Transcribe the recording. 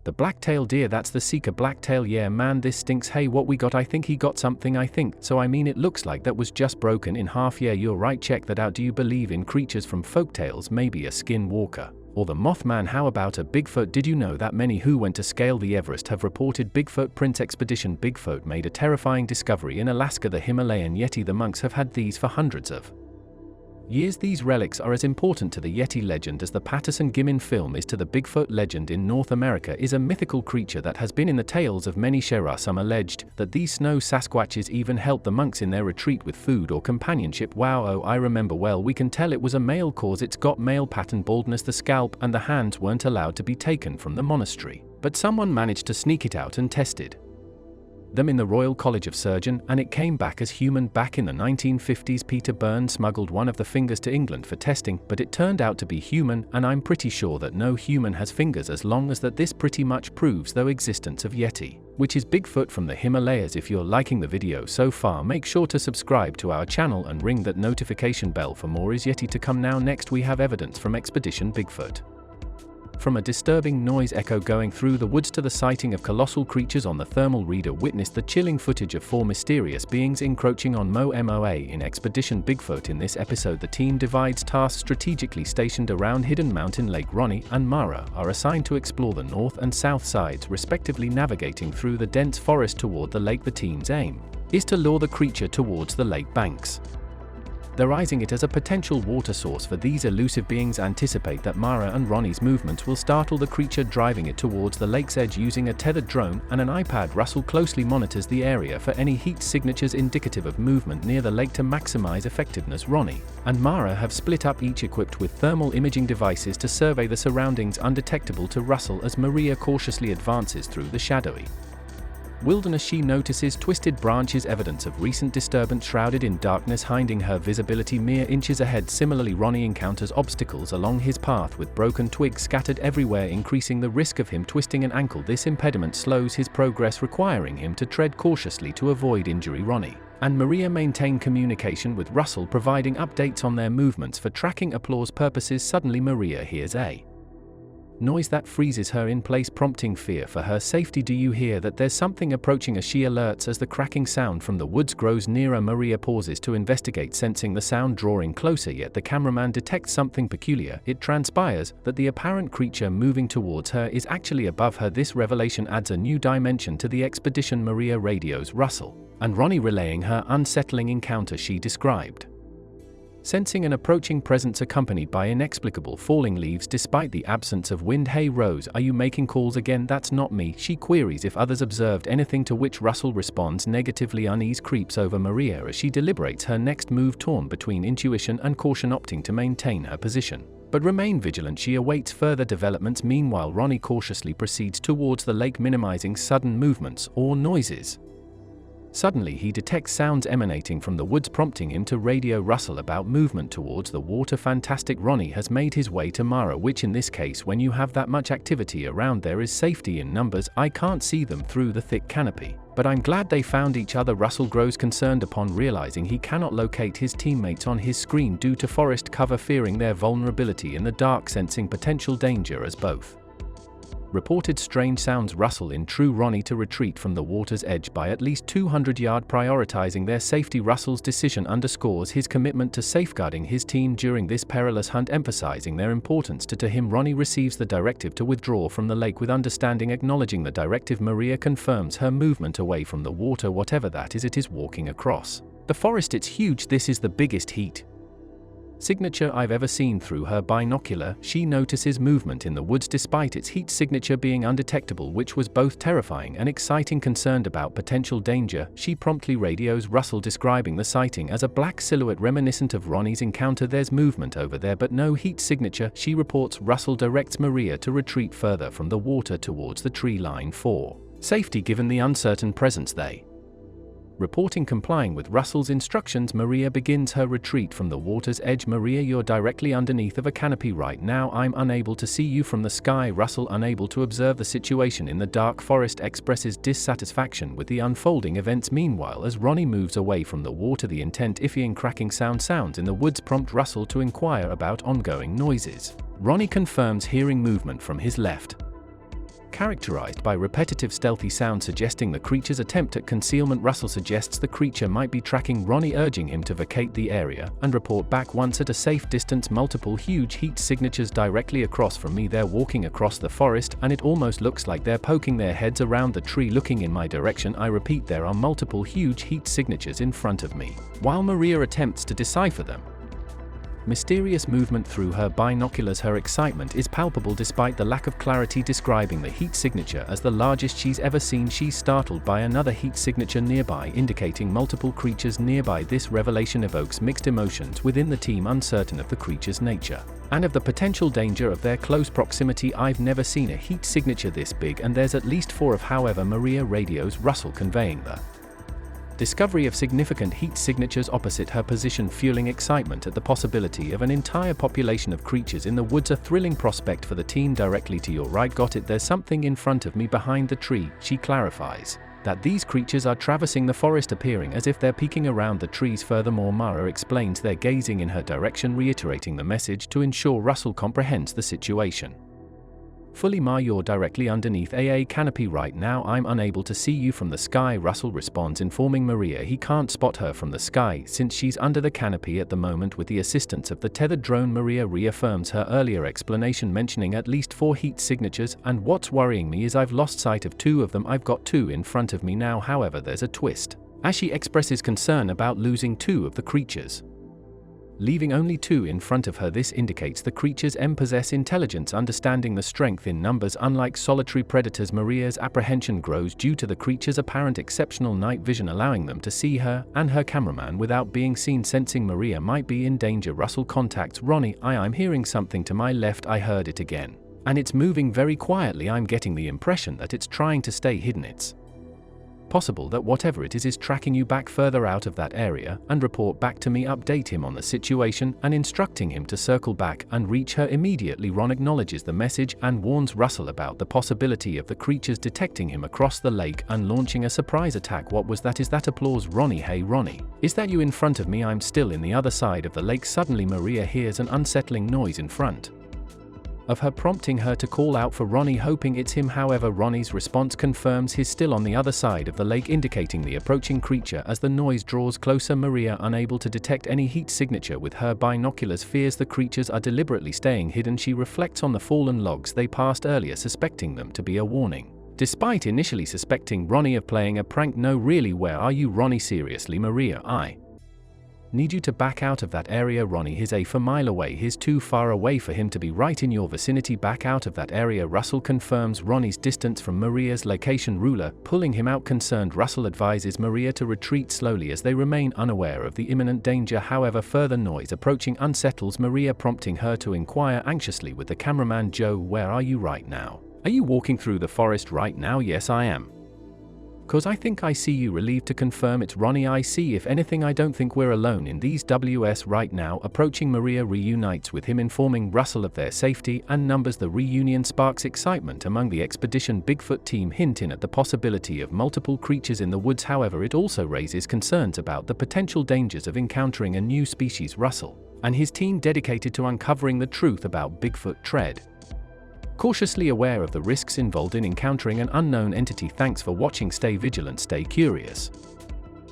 The black-tailed deer, that's the seeker blacktail. Yeah man, this stinks. Hey, what we got? I think he got something. I think so. I mean, it looks like that was just broken in half. Yeah, you're right, check that out. Do you believe in creatures from folktales? Maybe a skinwalker or the Mothman? How about a Bigfoot? Did you know that many who went to scale the Everest have reported Bigfoot prints? Expedition Bigfoot made a terrifying discovery in Alaska, the Himalayan yeti. The monks have had these for hundreds of years. These relics are as important to the Yeti legend as the Patterson-Gimlin film is to the Bigfoot legend. In North America is a mythical creature that has been in the tales of many. Some alleged that these snow Sasquatches even helped the monks in their retreat with food or companionship. Wow, oh, I remember well. We can tell it was a male cause it's got male pattern baldness. The scalp and the hands weren't allowed to be taken from the monastery, but someone managed to sneak it out and tested them in the Royal College of Surgeons, and it came back as human. Back in the 1950s, Peter Burns smuggled one of the fingers to England for testing, but it turned out to be human, and I'm pretty sure that no human has fingers as long as that. This pretty much proves the existence of Yeti, which is Bigfoot from the Himalayas. If you're liking the video so far, make sure to subscribe to our channel and ring that notification bell for more is Yeti to come. Now next we have evidence from Expedition Bigfoot. From a disturbing noise echo going through the woods to the sighting of colossal creatures on the thermal reader, witnessed the chilling footage of 4 mysterious beings encroaching on MOA in Expedition Bigfoot. In this episode, the team divides tasks strategically stationed around Hidden Mountain. Lake Ronnie and Mara are assigned to explore the north and south sides, respectively, navigating through the dense forest toward the lake. The team's aim is to lure the creature towards the lake banks, theorizing it as a potential water source for these elusive beings. Anticipate that Mara and Ronnie's movements will startle the creature, driving it towards the lake's edge using a tethered drone and an iPad. Russell closely monitors the area for any heat signatures indicative of movement near the lake to maximize effectiveness. Ronnie and Mara have split up, each equipped with thermal imaging devices to survey the surroundings, undetectable to Russell as Mireya cautiously advances through the shadowy wilderness. She notices twisted branches, evidence of recent disturbance, shrouded in darkness, hiding her visibility mere inches ahead. Similarly, Ronnie encounters obstacles along his path with broken twigs scattered everywhere, increasing the risk of him twisting an ankle. This impediment slows his progress, requiring him to tread cautiously to avoid injury. Ronnie and Mireya maintain communication with Russell, providing updates on their movements for tracking applause purposes. Suddenly, Mireya hears a noise that freezes her in place, prompting fear for her safety. Do you hear that? There's something approaching. As she alerts as the cracking sound from the woods grows nearer, Mireya pauses to investigate, sensing the sound drawing closer, yet the cameraman detects something peculiar. It transpires that the apparent creature moving towards her is actually above her. This revelation adds a new dimension to the expedition. Mireya radios Russell and Ronnie, relaying her unsettling encounter she described, sensing an approaching presence accompanied by inexplicable falling leaves despite the absence of wind. Hey Rose, are you making calls again? That's not me, she queries if others observed anything, to which Russell responds negatively. Unease creeps over Mireya as she deliberates her next move, torn between intuition and caution, opting to maintain her position but remain vigilant. She awaits further developments. Meanwhile, Ronnie cautiously proceeds towards the lake, minimizing sudden movements or noises. Suddenly he detects sounds emanating from the woods, prompting him to radio Russell about movement towards the water. Fantastic. Ronnie has made his way to Mara, which in this case, when you have that much activity around, there is safety in numbers. I can't see them through the thick canopy, but I'm glad they found each other. Russell grows concerned upon realizing he cannot locate his teammates on his screen due to forest cover, fearing their vulnerability in the dark, sensing potential danger as both reported strange sounds. Russell in true Ronnie to retreat from the water's edge by at least 200 yards, prioritizing their safety. Russell's decision underscores his commitment to safeguarding his team during this perilous hunt, emphasizing their importance to him. Ronnie receives the directive to withdraw from the lake with understanding. Acknowledging the directive, Mireya confirms her movement away from the water, whatever that is. It is walking across the forest. It's huge. This is the biggest heat signature I've ever seen. Through her binocular, she notices movement in the woods despite its heat signature being undetectable, which was both terrifying and exciting. Concerned about potential danger, she promptly radios Russell, describing the sighting as a black silhouette reminiscent of Ronnie's encounter. There's movement over there but no heat signature, she reports. Russell directs Mireya to retreat further from the water towards the tree line for safety, given the uncertain presence. They reporting complying with Russell's instructions, Mireya begins her retreat from the water's edge. Mireya, you're directly underneath of a canopy right now. I'm unable to see you from the sky. Russell, unable to observe the situation in the dark forest, expresses dissatisfaction with the unfolding events. Meanwhile, as Ronnie moves away from the water, the intent iffy and cracking sounds in the woods prompt Russell to inquire about ongoing noises. Ronnie confirms hearing movement from his left. characterized by repetitive stealthy sounds suggesting the creature's attempt at concealment. Russell suggests the creature might be tracking Ronnie, urging him to vacate the area and report back once at a safe distance. Multiple huge heat signatures directly across from me. They're walking across the forest, and it almost looks like they're poking their heads around the tree looking in my direction. I repeat, there are multiple huge heat signatures in front of me, while Mireya attempts to decipher them. Mysterious movement through her binoculars. Her excitement is palpable despite the lack of clarity, describing the heat signature as the largest she's ever seen. She's startled by another heat signature nearby, indicating multiple creatures nearby. This revelation evokes mixed emotions within the team, uncertain of the creature's nature and of the potential danger of their close proximity. I've never seen a heat signature this big, and there's at least 4 of. However, Mireya radios Russell, conveying the discovery of significant heat signatures opposite her position, fueling excitement at the possibility of an entire population of creatures in the woods. A thrilling prospect for the team. Directly to your right. Got it, there's something in front of me behind the tree. She clarifies that these creatures are traversing the forest, appearing as if they're peeking around the trees. Furthermore, Mireya explains they're gazing in her direction, reiterating the message to ensure Russell comprehends the situation fully. Ma, you're directly underneath a canopy right now. I'm unable to see you from the sky, Russell responds, informing Mireya he can't spot her from the sky since she's under the canopy at the moment. With the assistance of the tethered drone, Mireya reaffirms her earlier explanation, mentioning at least 4 heat signatures, and what's worrying me is I've lost sight of 2 of them. I've got 2 in front of me now. However, there's a twist, as she expresses concern about losing 2 of the creatures, leaving only 2 in front of her. This indicates the creatures possess intelligence, understanding the strength in numbers. Unlike solitary predators, Mireya's apprehension grows due to the creature's apparent exceptional night vision, allowing them to see her and her cameraman without being seen. Sensing Mireya might be in danger, Russell contacts Ronnie. I'm hearing something to my left. I heard it again, and it's moving very quietly. I'm getting the impression that it's trying to stay hidden. It's possible that whatever it is tracking you back further out of that area, and report back to me. Update him on the situation and instructing him to circle back and reach her immediately. Ron acknowledges the message and warns Russell about the possibility of the creatures detecting him across the lake and launching a surprise attack. What was that? Is that applause? Ronnie, hey Ronnie, is that you in front of me? I'm still in the other side of the lake. Suddenly Mireya hears an unsettling noise in front of her, prompting her to call out for Ronnie, hoping it's him. However, Ronnie's response confirms he's still on the other side of the lake, indicating the approaching creature. As the noise draws closer, Mireya, unable to detect any heat signature with her binoculars, fears the creatures are deliberately staying hidden. She reflects on the fallen logs they passed earlier, suspecting them to be a warning, despite initially suspecting Ronnie of playing a prank. No, really, where are you, Ronnie? Seriously, Mireya, I need you to back out of that area. Ronnie, he's a mile away. He's too far away for him to be right in your vicinity. Back out of that area. Russell confirms Ronnie's distance from Mireya's location ruler, pulling him out. Concerned, Russell advises Mireya to retreat slowly as they remain unaware of the imminent danger. However, further noise approaching unsettles Mireya, prompting her to inquire anxiously with the cameraman. Joe, where are you right now? Are you walking through the forest right now? Yes, I am. "'Cause I think I see you." Relieved to confirm it's Ronnie. "I see. If anything, I don't think we're alone in these WS right now." Approaching Mireya reunites with him, informing Russell of their safety and numbers. The reunion sparks excitement among the expedition Bigfoot team, hinting at the possibility of multiple creatures in the woods. However, it also raises concerns about the potential dangers of encountering a new species. Russell and his team, dedicated to uncovering the truth about Bigfoot, tread cautiously, aware of the risks involved in encountering an unknown entity. Thanks for watching. Stay vigilant, stay curious.